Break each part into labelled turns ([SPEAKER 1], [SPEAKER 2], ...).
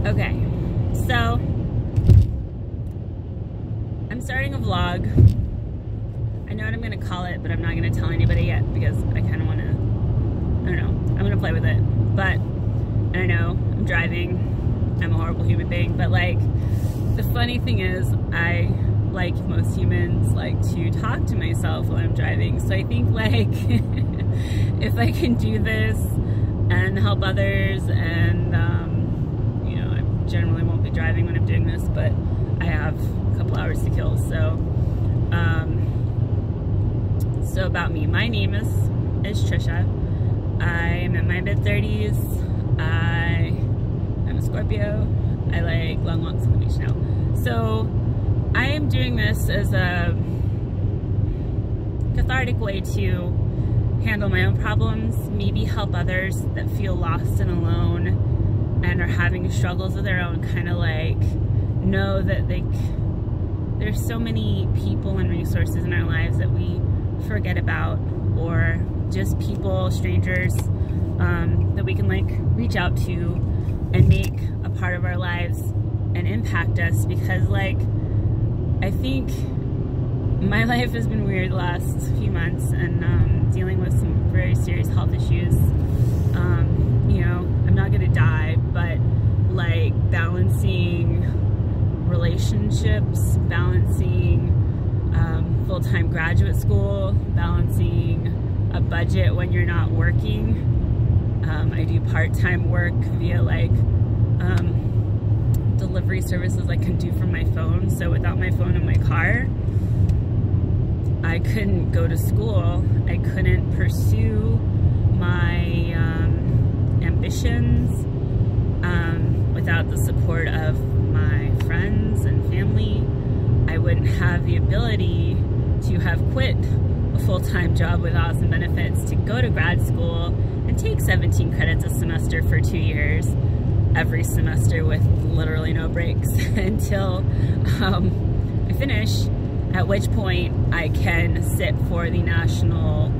[SPEAKER 1] Okay, so I'm starting a vlog. I know what I'm gonna call it, but I'm not gonna tell anybody yet because I kind of want to, I don't know, I'm gonna play with it. But I don't know, I'm driving, I'm a horrible human being, but like, the funny thing is, I, like most humans, like to talk to myself while I'm driving. So I think like, if I can do this and help others, and you know, I generally won't be driving when I'm doing this, but I have a couple hours to kill. So so about me, my name is Trisha. I'm in my mid-30s. I'm a Scorpio. I like long walks on the beach now. So I am doing this as a cathartic way to handle my own problems, maybe help others that feel lost and alone and are having struggles of their own, kind of like know that there's so many people and resources in our lives that we forget about, or just people, strangers, that we can like reach out to and make a part of our lives and impact us. Because like, I think my life has been weird the last few months, and dealing with some very serious health issues. You know, I'm not gonna die, but like balancing relationships, balancing full-time graduate school, balancing a budget when you're not working. I do part-time work via like delivery services I can do from my phone. So without my phone in my car, I couldn't go to school. I couldn't pursue my ambitions without the support of my friends and family. I wouldn't have the ability to have quit a full-time job with awesome benefits to go to grad school and take 17 credits a semester for 2 years, every semester with literally no breaks until I finish, at which point I can sit for the national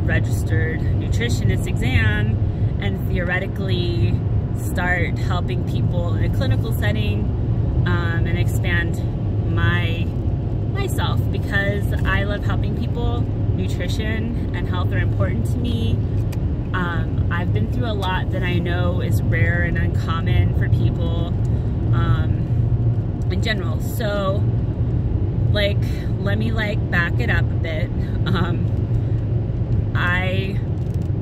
[SPEAKER 1] registered nutritionist exam and theoretically start helping people in a clinical setting, and expand myself, because I love helping people. Nutrition and health are important to me. I've been through a lot that I know is rare and uncommon for people in general. So like, let me like back it up a bit.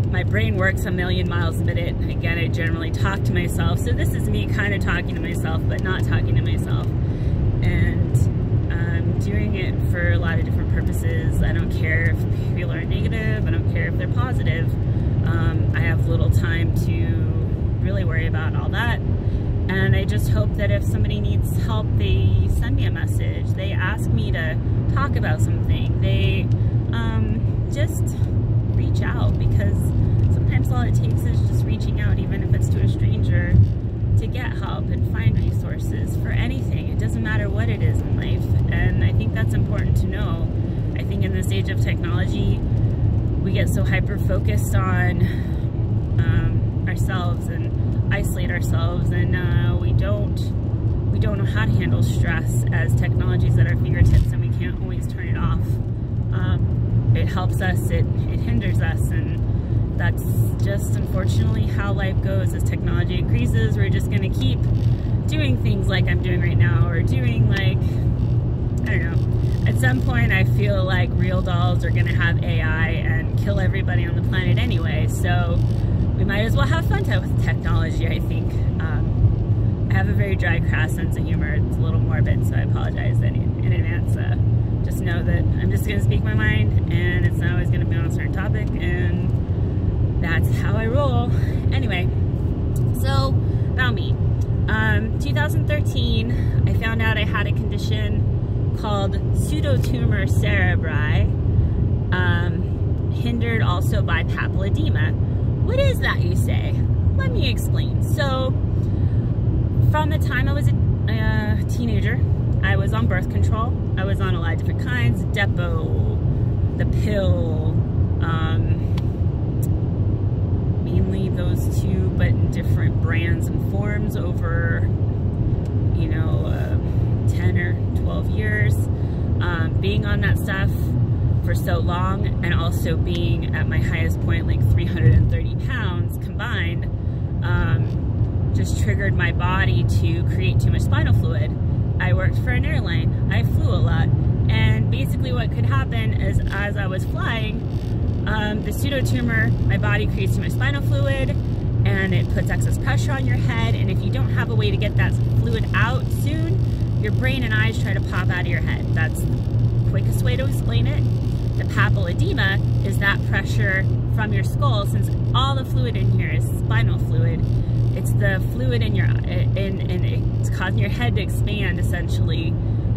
[SPEAKER 1] My brain works a million miles a minute. Again, I generally talk to myself. So this is me kind of talking to myself, but not talking to myself. And I'm doing it for a lot of different purposes. I don't care if people are negative. I don't care if they're positive. I have little time to really worry about all that. And I just hope that if somebody needs help, they send me a message. They ask me to talk about something. They just reach out, because sometimes all it takes is just reaching out, even if it's to a stranger, to get help and find resources for anything. It doesn't matter what it is in life. And I think that's important to know. I think in this age of technology, we get so hyper-focused on ourselves and isolate ourselves, and we don't know how to handle stress, as technology's at our fingertips and we can't always turn it off. It helps us, it hinders us, and that's just unfortunately how life goes. As technology increases, we're just gonna keep doing things like I'm doing right now, or doing like, I don't know. At some point I feel like real dolls are gonna have AI and kill everybody on the planet anyway, so we might as well have fun with technology, I think. I have a very dry, crass sense of humor. It's a little morbid, so I apologize in advance. Just know that I'm just gonna speak my mind, and it's not always gonna be on a certain topic, and that's how I roll. Anyway, so about me. 2013, I found out I had a condition called pseudotumor cerebri, hindered also by papilledema. What is that, you say? Let me explain. So, from the time I was a teenager, I was on birth control. I was on a lot of different kinds, Depo, the pill, mainly those two, but in different brands and forms over, you know, 10 or 12 years. Being on that stuff for so long, and also being at my highest point, like 330 pounds combined, just triggered my body to create too much spinal fluid. I worked for an airline. I flew a lot. And basically what could happen is, as I was flying, the pseudotumor, my body creates too much spinal fluid, and it puts excess pressure on your head, and if you don't have a way to get that fluid out soon, your brain and eyes try to pop out of your head. That's the quickest way to explain it. The papilledema is that pressure from your skull. Since all the fluid in here is spinal fluid, it's the fluid in your, and it's causing your head to expand essentially,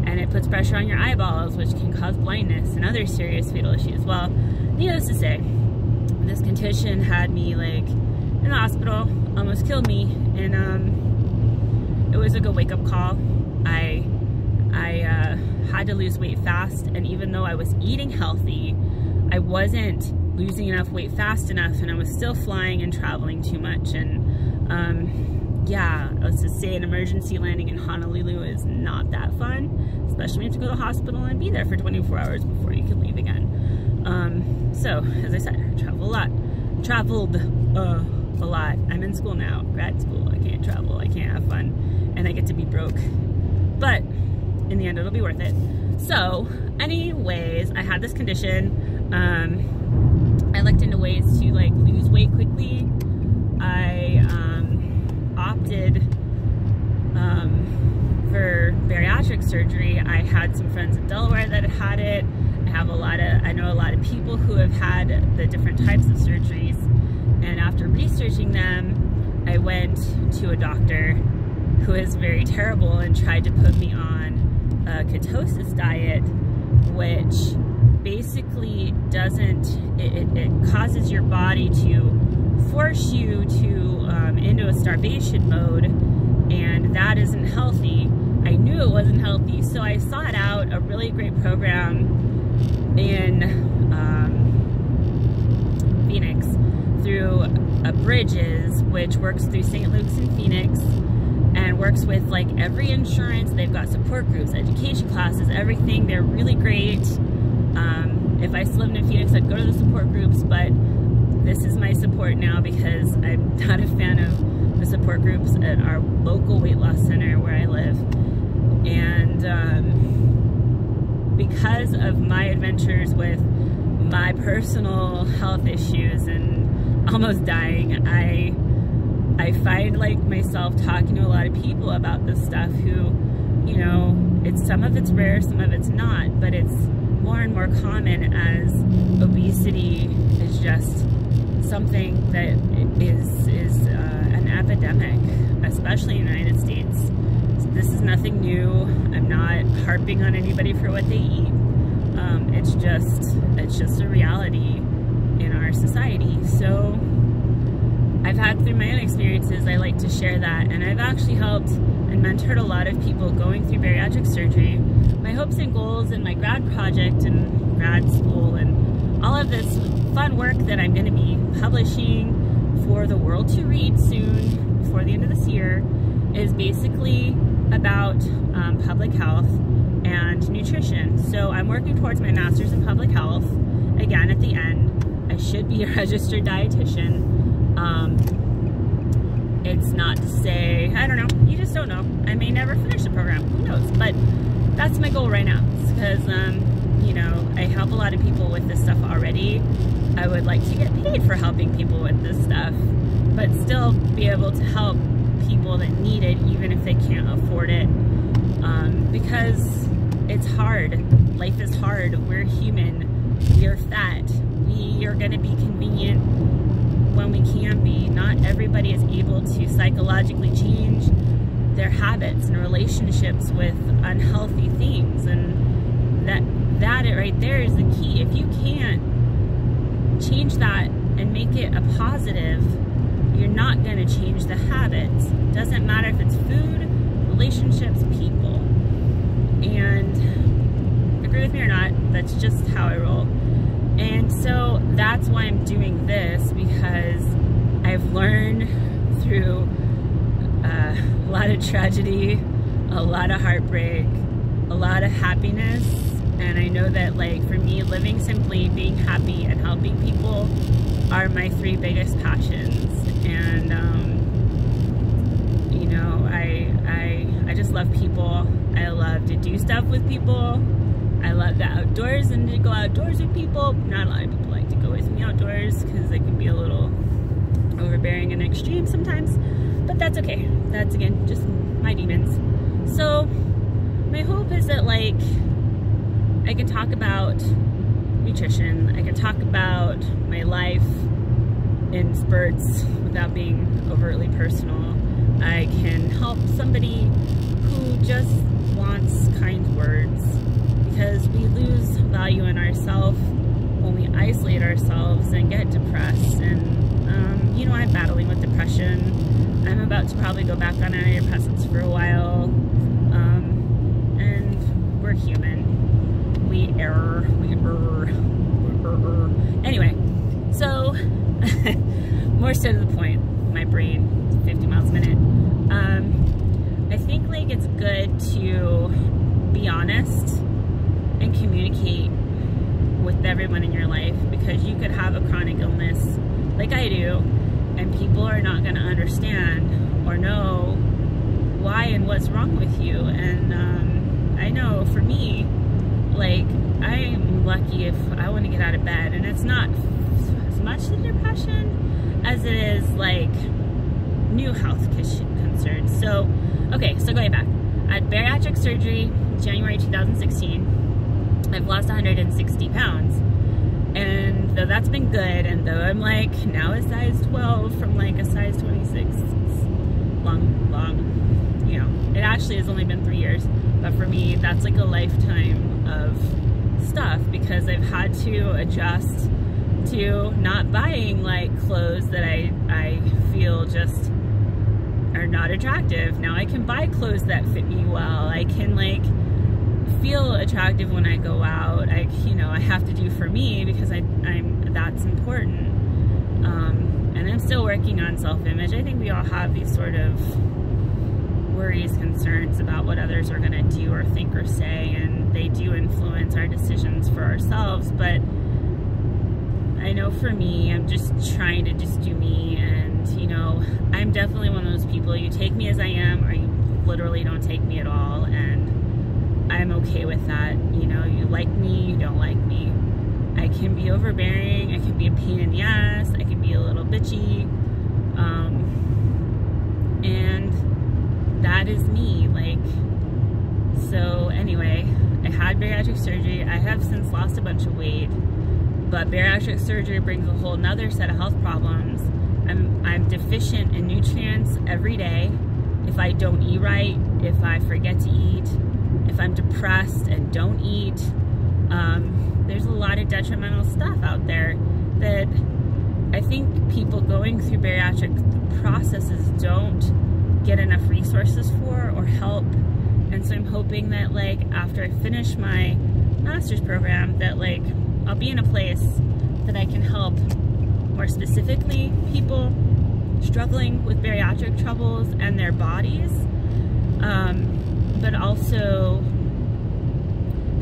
[SPEAKER 1] and it puts pressure on your eyeballs, which can cause blindness and other serious fatal issues. Well, needless to say, this condition had me like in the hospital, almost killed me, and it was a good wake-up call. I had to lose weight fast, and even though I was eating healthy, I wasn't losing enough weight fast enough, and I was still flying and traveling too much. And yeah, let's just say an emergency landing in Honolulu is not that fun, especially when you have to go to the hospital and be there for 24 hours before you can leave again. So, as I said, I traveled a lot. I'm in school now, grad school. I can't travel, I can't have fun, and I get to be broke. But in the end, it'll be worth it. So, anyways, I had this condition. I looked into ways to like lose weight quickly. I opted for bariatric surgery. I had some friends in Delaware that had it. I know a lot of people who have had the different types of surgeries. And after researching them, I went to a doctor who is very terrible and tried to put me on a ketosis diet, which basically it causes your body to force you to into a starvation mode, and that isn't healthy. I knew it wasn't healthy, so I sought out a really great program in Phoenix through Bridges, which works through St. Luke's in Phoenix, and works with like every insurance. They've got support groups, education classes, everything. They're really great. If I still lived in Phoenix, I'd go to the support groups, but this is my support now because I'm not a fan of the support groups at our local weight loss center where I live. And because of my adventures with my personal health issues and almost dying, I find like myself talking to a lot of people about this stuff who, you know, some of it's rare, some of it's not, but it's more and more common as obesity is just something that is an epidemic, especially in the United States. So this is nothing new. I'm not harping on anybody for what they eat. It's just a reality in our society. So I've had, through my own experiences, I like to share that, and I've actually helped and mentored a lot of people going through bariatric surgery. My hopes and goals in my grad project and grad school and all of this fun work that I'm going to be publishing for the world to read soon, before the end of this year, is basically about public health and nutrition. So I'm working towards my master's in public health. Again, at the end, I should be a registered dietitian. It's not to say, I don't know, you just don't know. I may never finish the program, who knows? But that's my goal right now, because you know, I help a lot of people with this stuff already. I would like to get paid for helping people with this stuff, but still be able to help people that need it, even if they can't afford it, because it's hard. Life is hard. We're human. We are fat. We are going to be convenient when we can be. Not everybody is able to psychologically change their habits and relationships with unhealthy things, and that right there is the key. If you can't change that and make it a positive, you're not going to change the habits. Doesn't matter if it's food, relationships, people. And agree with me or not, that's just how I roll. And so that's why I'm doing this, because I've learned through lot of tragedy, a lot of heartbreak, a lot of happiness. And I know that, like, for me, living simply, being happy, and helping people are my 3 biggest passions. And you know, I just love people. I love to do stuff with people. I love the outdoors and to go outdoors with people. Not a lot of people like to go with me outdoors because it can be a little overbearing and extreme sometimes, but that's okay. That's, again, just my demons. So my hope is that, like, I can talk about nutrition, I can talk about my life in spurts without being overtly personal. I can help somebody who just wants kind words, because we lose value in ourselves when we isolate ourselves and get depressed. And you know, I'm battling with depression. I'm about to probably go back on antidepressants for a while. And we're human. We err. Anyway, so more so to the point, my brain, 50 miles a minute. I think, like, it's good to be honest and communicate with everyone in your life, because you could have a chronic illness like I do, and people are not going to understand or know why and what's wrong with you. And I know for me, like, I'm lucky if I want to get out of bed, and it's not as much the depression as it is like new health concerns. So, okay, so going back, I had bariatric surgery January 2016. I've lost 160 pounds. And though that's been good, and though I'm, like, now a size 12 from, like, a size 26, it's long, you know, it actually has only been 3 years, but for me, that's like a lifetime of stuff, because I've had to adjust to not buying, like, clothes that I feel just are not attractive. Now I can buy clothes that fit me well. I can, like, feel attractive when I go out. You know, I have to do for me, because that's important. And I'm still working on self-image. I think we all have these sort of worries, concerns about what others are going to do or think or say, and they do influence our decisions for ourselves. But I know for me, I'm just trying to just do me, and, you know, I'm definitely one of those people, you take me as I am, or you literally don't take me at all, and I'm okay with that. You know, you like me, you don't like me. I can be overbearing, I can be a pain in the ass, I can be a little bitchy, and that is me. Like, so anyway, I had bariatric surgery. I have since lost a bunch of weight, but bariatric surgery brings a whole nother set of health problems. I'm deficient in nutrients every day. If I don't eat right, if I forget to eat, if I'm depressed and don't eat, there's a lot of detrimental stuff out there that I think people going through bariatric processes don't get enough resources for or help. And so I'm hoping that, like, after I finish my master's program, that, like, I'll be in a place that I can help more specifically people struggling with bariatric troubles and their bodies, but also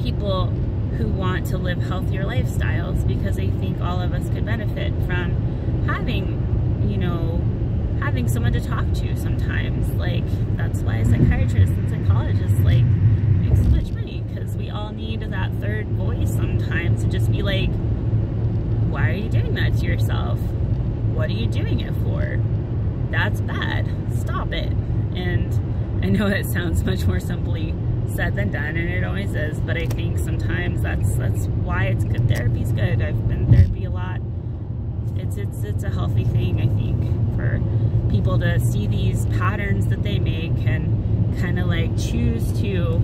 [SPEAKER 1] people who want to live healthier lifestyles, because I think all of us could benefit from having, you know, having someone to talk to sometimes. Like, that's why psychiatrists and psychologists, like, make so much money, because we all need that third voice sometimes to just be like, why are you doing that to yourself? What are you doing it for? That's bad. Stop it. And I know it sounds much more simply said than done, and it always is, but I think sometimes that's why it's good. Therapy's good. I've been in therapy a lot. It's a healthy thing, I think, for people to see these patterns that they make and kind of, like, choose to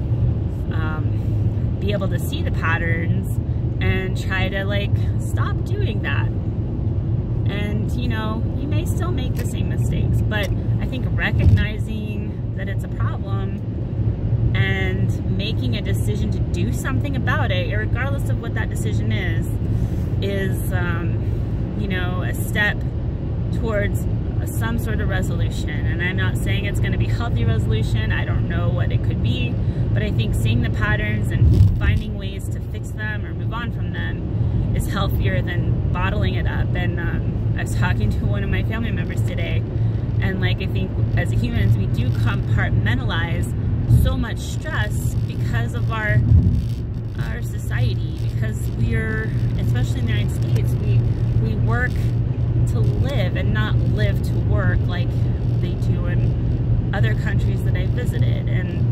[SPEAKER 1] be able to see the patterns and try to, like, stop doing that. And, you know, you may still make the same mistakes, but I think recognizing that it's a problem and making a decision to do something about it, regardless of what that decision is, you know, a step towards some sort of resolution. And I'm not saying it's going to be healthy resolution. I don't know what it could be, but I think seeing the patterns and finding ways to fix them or move on from them is healthier than bottling it up. And I was talking to one of my family members today, and like, I think as humans, we do compartmentalize so much stress because of our society, because we're, especially in the United States, we work to live and not live to work like they do in other countries that I visited. And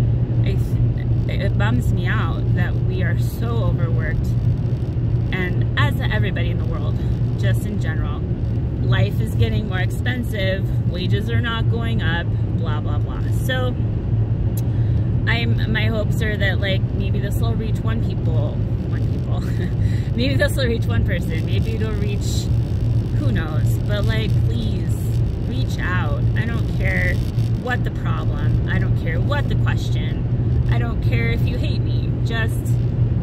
[SPEAKER 1] it bums me out that we are so overworked, and as everybody in the world, just in general, life is getting more expensive, wages are not going up, blah blah blah. So my hopes are that, like, maybe this will reach one people maybe this will reach one person, maybe it'll reach, who knows, but like, please reach out. I don't care what the problem, I don't care what the question, I don't care if you hate me, just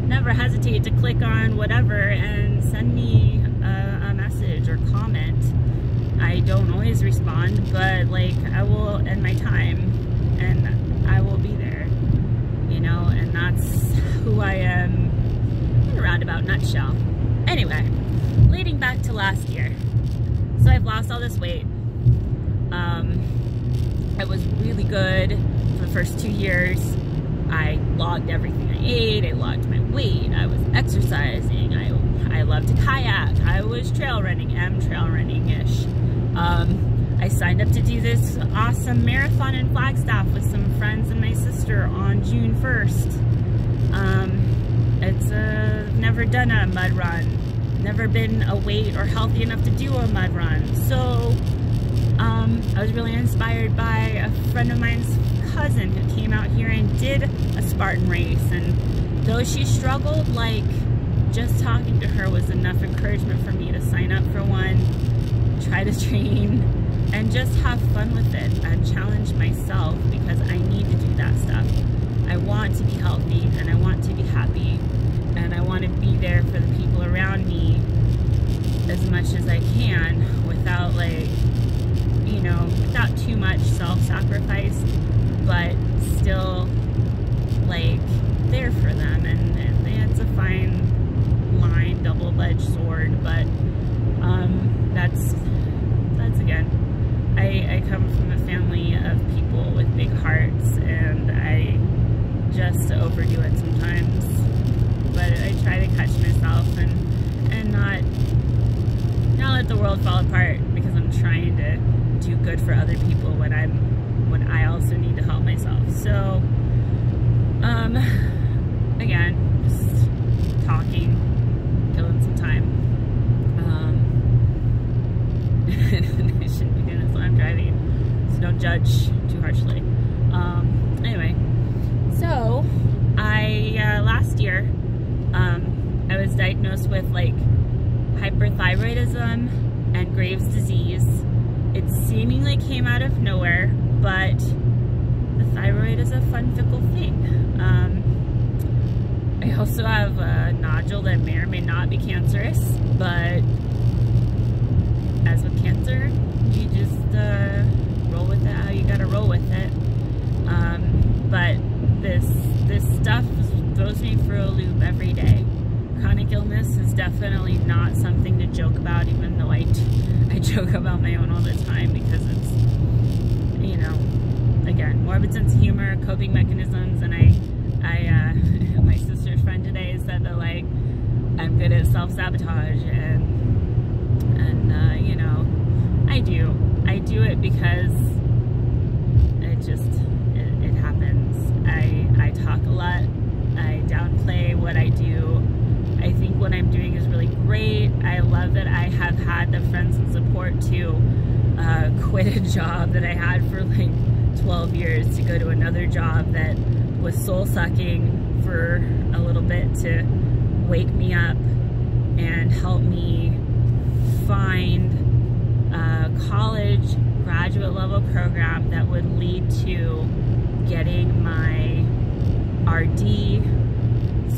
[SPEAKER 1] never hesitate to click on whatever and send me a message or comment. I don't always respond, but like, I will end my time and I will be there, you know, and that's who I am in a roundabout nutshell. Anyway, leading back to last year, so I've lost all this weight. I was really good for the first 2 years. I logged everything I ate, I logged my weight, I was exercising, I loved to kayak, I was trail running, trail running-ish. I signed up to do this awesome marathon in Flagstaff with some friends and my sister on June 1st. Never done a mud run, never been a weight or healthy enough to do a mud run. So I was really inspired by a friend of mine's cousin who came out here and did a Spartan race, and though she struggled, like, just talking to her was enough encouragement for me to sign up for one, try to train, and just have fun with it and challenge myself, because I need to do that stuff. I want to be healthy and I want to be happy, and I want to be there for the people around me as much as I can without, like, you know, without too much self-sacrifice, but still, like, there for them. And it's a fine line, double-edged sword, but that's again, I come from a family of people with big hearts, and I just overdo it sometimes, but I try to catch myself and not let the world fall apart, because I'm trying to do good for other people when I also need to help myself. So again, just talking, killing some time. I shouldn't be doing this while I'm driving, so don't judge too harshly. Anyway, so I last year I was diagnosed with, like, hyperthyroidism and Graves' disease. It seemingly came out of nowhere, but the thyroid is a fun, fickle thing. I also have a nodule that may or may not be cancerous, but as with cancer, you just roll with it how you gotta roll with it. But this stuff throws me for a loop every day. Chronic illness is definitely not something to joke about, even though I joke about my own all the time, because it's, you know, again, morbid sense of humor, coping mechanisms, and my sister's friend today said that, like, I'm good at self-sabotage, and you know, I do it because it happens. I talk a lot, I downplay what I do. I think what I'm doing is really great. I love that I have had the friends and support to quit a job that I had for like 12 years to go to another job that was soul-sucking for a little bit, to wake me up and help me find a college graduate level program that would lead to getting my RD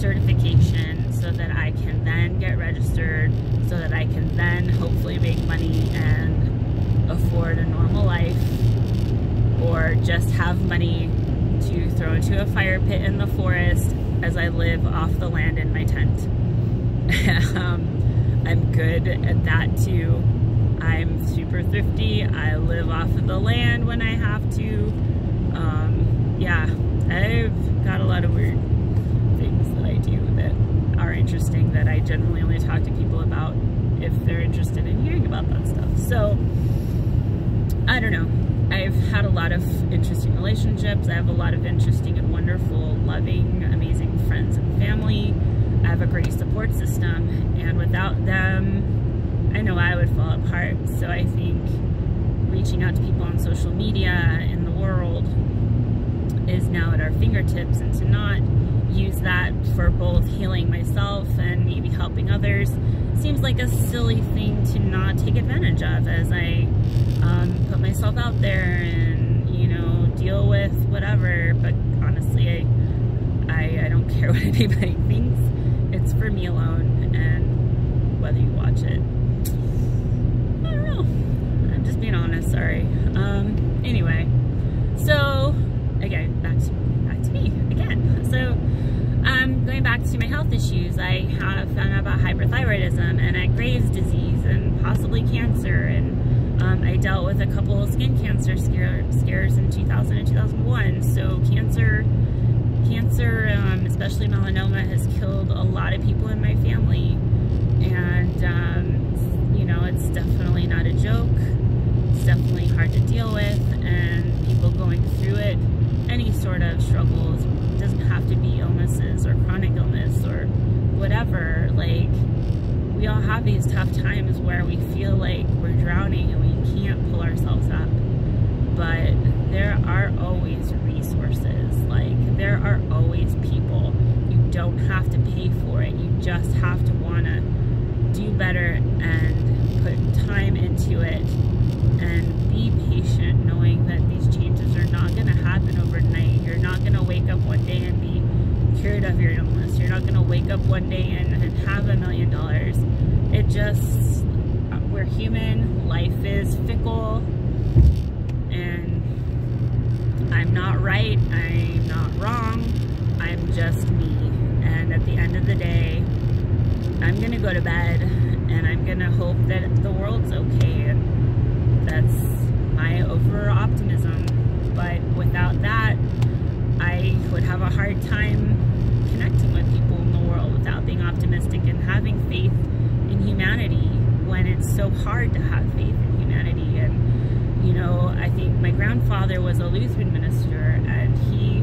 [SPEAKER 1] certification, so that I can then get registered, so that I can then hopefully make money and afford a normal life or just have money to throw into a fire pit in the forest as I live off the land in my tent. I'm good at that too. I'm super thrifty. I live off of the land when I have to. Yeah, I've got a lot of weird things that I do that are interesting that I generally only talk to people about if they're interested in hearing about that stuff. So, I don't know. I've had a lot of interesting relationships. I have a lot of interesting and wonderful, loving, amazing friends and family. I have a great support system, and without them, I know I would fall apart. So I think reaching out to people on social media in the world is now at our fingertips, and to not use that for both healing myself and maybe helping others seems like a silly thing to not take advantage of as I put myself out there and, you know, deal with whatever. But honestly, I don't care what anybody thinks. It's for me alone, and whether you watch it, I don't know. I'm just being honest, sorry. Anyway, so again, back to me again. So going back to my health issues, I have found out about hyperthyroidism and Graves' disease and possibly cancer, and I dealt with a couple of skin cancer scares in 2000 and 2001. So cancer, especially melanoma, has killed a lot of people in my family, and you know, it's definitely not a joke. It's definitely hard to deal with, and people going through it, any sort of struggles, doesn't have to be illnesses or chronic illness or whatever. Like, we all have these tough times where we feel like we're drowning and we can't pull ourselves up, but there are always resources. Like, there are always people. You don't have to pay for it. You just have to want to do better and put time into it and be patient, knowing that these changes are not going to happen overnight. You're not going to wake up one day and be cured of your illness. You're not going to wake up one day and have $1 million. It just, we're human. Life is fickle, and I'm not right. I'm not wrong. I'm just me. And at the end of the day, I'm going to go to bed, and I'm going to hope that the world's okay. And that's my overall optimism. But without that, I would have a hard time connecting with people in the world without being optimistic and having faith in humanity when it's so hard to have faith in humanity. And, you know, I think my grandfather was a Lutheran minister, and he,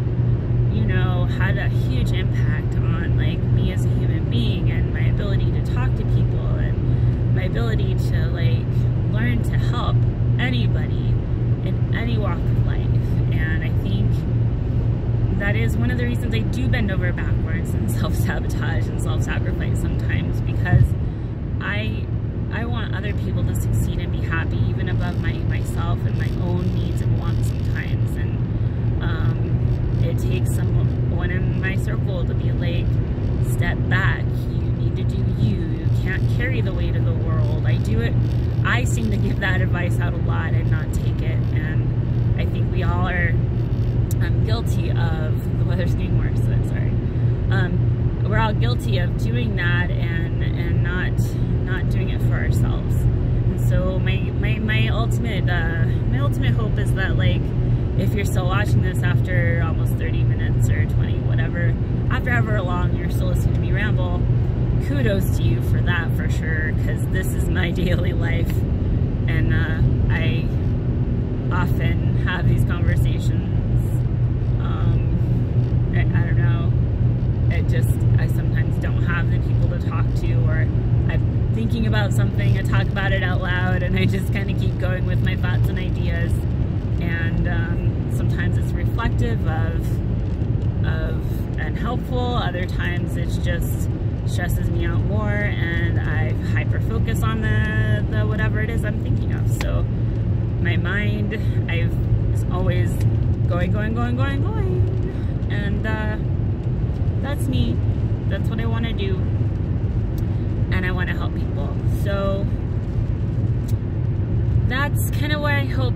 [SPEAKER 1] you know, had a huge impact on, like, me as a human being and my ability to talk to people and my ability to, like, learn to help anybody in any walk of life. And I think that is one of the reasons I do bend over backwards and self-sabotage and self-sacrifice sometimes, because I want other people to succeed and be happy, even above myself and my own needs and wants sometimes. And it takes someone in my circle to be like, step back, you need to do you. You can't carry the weight of the world. I seem to give that advice out a lot and not take it, and I think we all are guilty of, the weather's getting worse, so I'm sorry. We're all guilty of doing that and not doing it for ourselves. And so my ultimate hope is that, like, if you're still watching this after almost 30 minutes or 20, whatever, after however long you're still listening to me ramble, kudos to you for that, for sure, because this is my daily life, and I often have these conversations. I don't know, I sometimes don't have the people to talk to, or I'm thinking about something, I talk about it out loud, and I just kind of keep going with my thoughts and ideas, and sometimes it's reflective of and helpful, other times it's just stresses me out more, and I hyper focus on the whatever it is I'm thinking of. So my mind, is always going, and that's me. That's what I want to do, and I want to help people. So that's kind of what I hope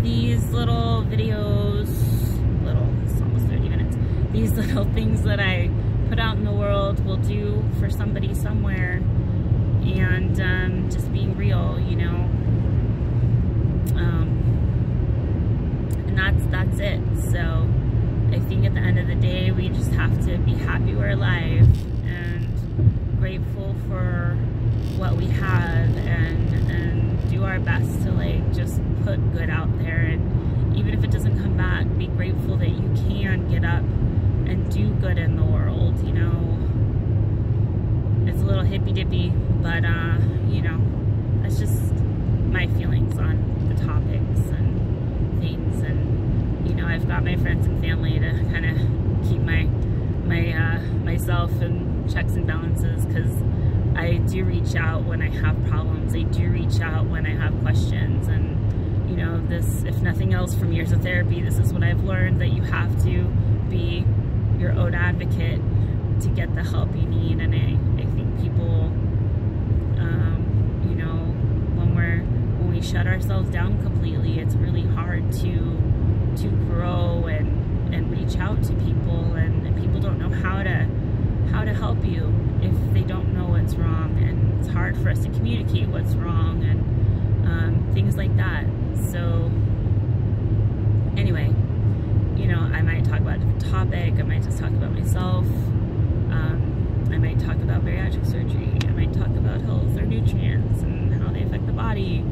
[SPEAKER 1] these little videos, it's almost 30 minutes, these little things that I put out in the world will do for somebody somewhere. And just being real, you know. And that's it. So I think at the end of the day, we just have to be happy we're alive and grateful for what we have, and do our best to like just put good out there. And even if it doesn't come back, be grateful that you can get up and do good in the world, you know. It's a little hippy dippy, but you know, that's just my feelings on the topics and things. And you know, I've got my friends and family to kind of keep myself in checks and balances, because I do reach out when I have problems. I do reach out when I have questions. And you know, this, if nothing else from years of therapy, this is what I've learned, that you have to be your own advocate to get the help you need. And I think people, you know, when we shut ourselves down completely, it's really hard to grow and reach out to people, and people don't know how to help you if they don't know what's wrong, and it's hard for us to communicate what's wrong, and things like that. So anyway, you know, I might talk about a different topic, I might just talk about myself, I might talk about bariatric surgery, I might talk about health or nutrients and how they affect the body.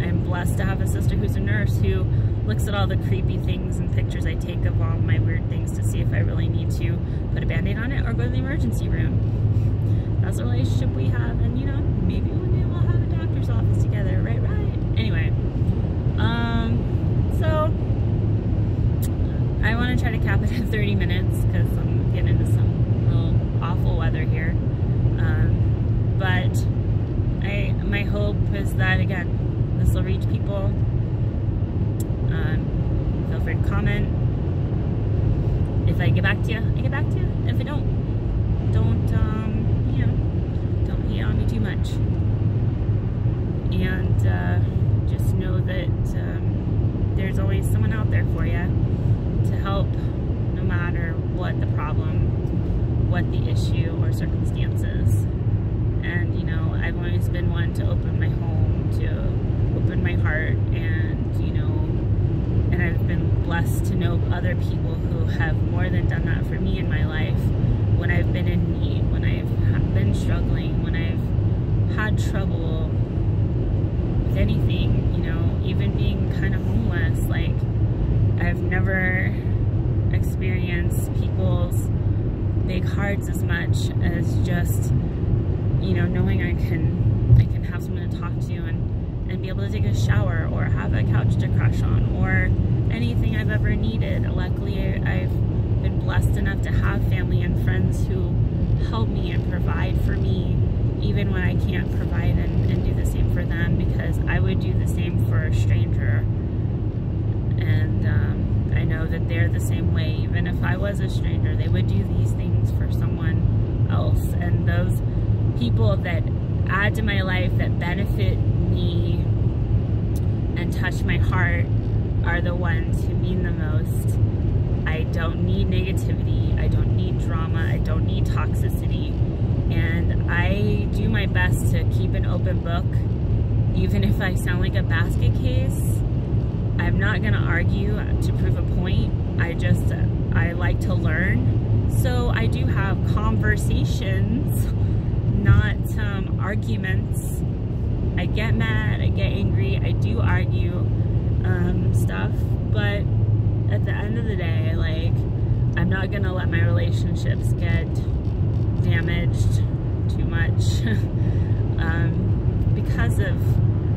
[SPEAKER 1] I'm blessed to have a sister who's a nurse who looks at all the creepy things and pictures I take of all my weird things to see if I really need to put a band-aid on it or go to the emergency room. That's a relationship we have, and you know, maybe one day we'll have a doctor's office together, right? Anyway, so I want to try to cap it at 30 minutes because I'm getting into some real awful weather here. But my hope is that, again, this will reach people. Feel free to comment. If I get back to you, I get back to you. If I don't, you know, don't hate on me too much. And just know that there's always someone out there for you to help, no matter what the problem, what the issue or circumstances. And you know, I've always been one to open my home, to open my heart, and you know, and I've been blessed to know other people who have more than done that for me in my life when I've been in need, when I've been struggling, when I've had trouble with anything, you know, even being kind of homeless. Like, I've never experienced people's big hearts as much as just, you know, knowing I can have someone to talk to and be able to take a shower or have a couch to crash on or anything I've ever needed. Luckily, I've been blessed enough to have family and friends who help me and provide for me even when I can't provide, and do the same for them, because I would do the same for a stranger. And I know that they're the same way. Even if I was a stranger, they would do these things for someone else. And those people that add to my life, that benefit me and touch my heart, are the ones who mean the most. I don't need negativity, I don't need drama, I don't need toxicity, and I do my best to keep an open book. Even if I sound like a basket case, I'm not gonna argue to prove a point. I like to learn. So I do have conversations, not arguments. I get mad, I get angry, I do argue stuff, but at the end of the day, like, I'm not gonna let my relationships get damaged too much because of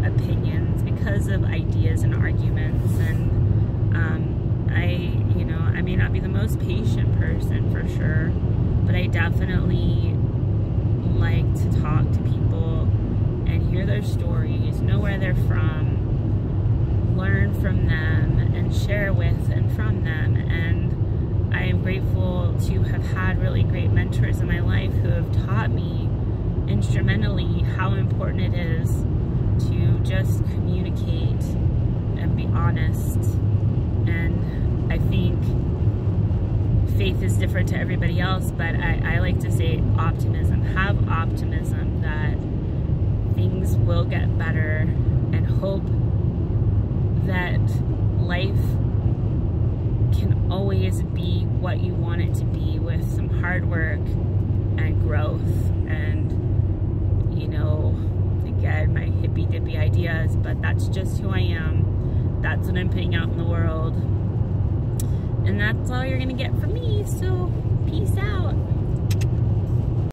[SPEAKER 1] opinions, because of ideas and arguments. And I may not be the most patient person for sure, but I definitely like to talk to people and hear their stories, know where they're from, learn from them, and share with and from them. And I am grateful to have had really great mentors in my life who have taught me instrumentally how important it is to just communicate and be honest. And I think faith is different to everybody else, but I like to say optimism. Have optimism that things will get better, and hope that life can always be what you want it to be, with some hard work and growth. And, you know, again, my hippy dippy ideas, but that's just who I am. That's what I'm putting out in the world. And that's all you're gonna get from me, so peace out.